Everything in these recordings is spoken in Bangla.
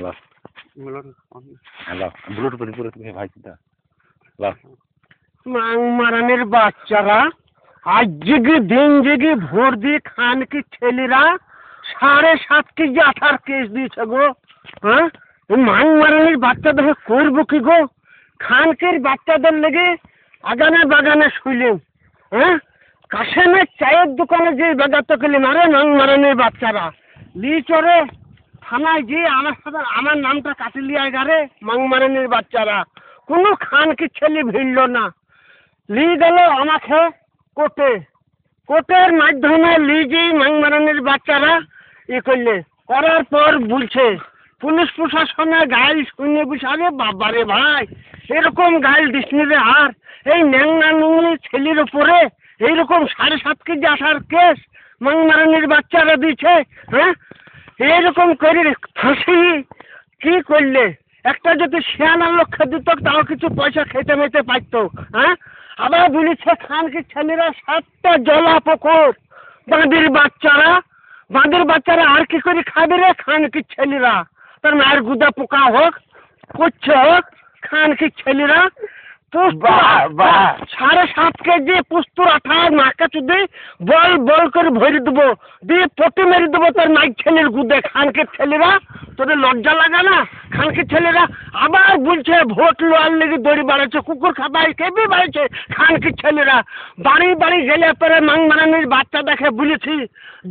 ল হ্যালো ব্লুটুথ পুরো তুমি ভাই চিন্তা ল মাং মারানের বাচ্চারা আজ জেগে দিন জেগে ভোর দিয়ে খান কি ছেলেরা 7.5 কেজি আঠার কেস দিয়েছে গো। হ্যাঁ মাং মারানের বাচ্চাদের করবো কি গো? খানকের বাচ্চাদের লেগে আগানে বাগানে শুইলেন। হ্যাঁ কাশেমের চায়ের দোকানে যে বেগাতে গেলেন, আরে মাং মারানের বাচ্চারা লি চরে থানায় যে আমার সাথে আমার নামটা কাটি লিয়ে গারে মাং মারানের বাচ্চারা। কোনো খানকে ছেলে ভিড়ল না, লি গেল আমাকে কোর্টে। কোর্টের মাধ্যমে লিজেই মাংমারানির বাচ্চারা করলে, করার পর বলছে পুলিশ প্রশাসনের গাইল শুনে বসে, আরে বাবারে ভাই এরকম গাইল দিসনি রে। আর এই ন্যাংনা নুংলি ছেলের উপরে এইরকম 7.5 কেজি আসার কেস মাংমারানির বাচ্চারা দিচ্ছে। হ্যাঁ এইরকম করে ফাঁসি কি করলে? একটা যদি 96 লক্ষ দিত তাও কিছু পয়সা খেতে মেতে পারত। হ্যাঁ আবার বলেছে খানকে ছেলেরা 7টা জলা পুকুর, বাঁদির বাচ্চারা আর কি করে খাবে রে? খানকে ছেলেরা তার মায়ের গুদা পোকা হোক করছে হোক, খানকে ছেলেরা 7.5 কেজি পুস্তুর আঠা নাকা চুদে বল বল করে ভরে দেবো, দিয়ে পটে মেরে দেবো তার মাইক ছেলের গুদে। খানকে ছেলেরা তোদের লজ্জা লাগে না? খানকে ছেলেরা আবার বলছে ভোট লোয়ার লেগে দড়ি বাড়াচ্ছে, কুকুর খাবাই কেবি বাড়ছে। খানকে ছেলেরা বাড়ি বাড়ি গেলে পরে মাং মারানির বাচ্চা দেখে বলেছি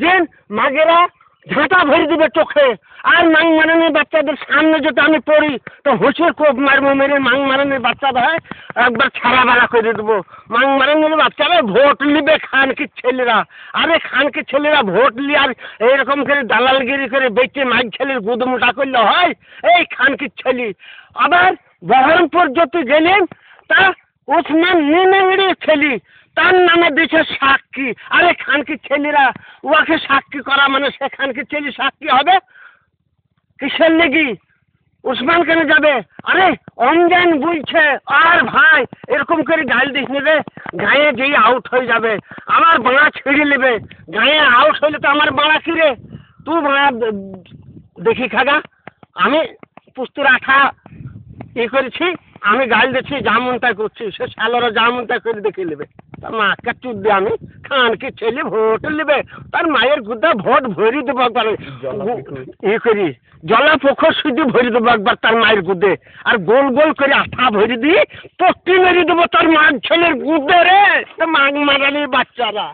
যে মাগেরা ঝাঁটা ভরে দিবে চোখে। আর মাং মারানির বাচ্চাদের সামনে যদি আমি পড়ি তো হুঁশির কোপ মারবো, মেরে মাং মারানির বাচ্চাটা হয় একবার ছাড়া বেড়া করে দেবো। মাং মারানির বাচ্চারা ভোট নিবে খানকে ছেলেরা। আরে খানকে ছেলেরা ভোট নিয়ে আর এইরকম করে দালালগিরি করে বেঁচে মাইক ছেলের গুদমোটা করলে হয়? এই খানকে ছেলে আবার বহরমপুর যদি গেলেন তা ওসমান নিনে ছেলে তার নামে দিচ্ছে সাক্ষী। আরে খানকে ছেলেরা ওকে সাক্ষী করা মানে সে খানকে ছেলে সাক্ষী হবে কিসের লেগি? উসমান কেন যাবে? আরে অঞ্জন বলছে আর ভাই এরকম করে গাল দিস নেবে, গায়ে যেই আউট হয়ে যাবে আমার বাঁড়া ছিঁড়ে নেবে। গায়ে আউট হইলে তো আমার বাঁড়া কি রে? তুই বাঁড়া দেখি খাগা, আমি পুস্তুর আঠা করেছি, আমি গাল দিচ্ছি যেমন তাই করছি, সে শালোরা যেমন তাই করে দেখে নেবে। তার মাকে চুপ দিয়ে আমি খানকে ছেলে ভোট নেবে, তার মায়ের গুদা ভোট ভরি দেবো একবার করি জলা পোখর শুধু ভরি দেবো একবার তার মায়ের গুদে, আর গোল গোল করে আঠা ভরি দিয়ে পট্টি মেরে দেবো তার মায়ের ছেলের গুদে রে মাং মারানির বাচ্চারা।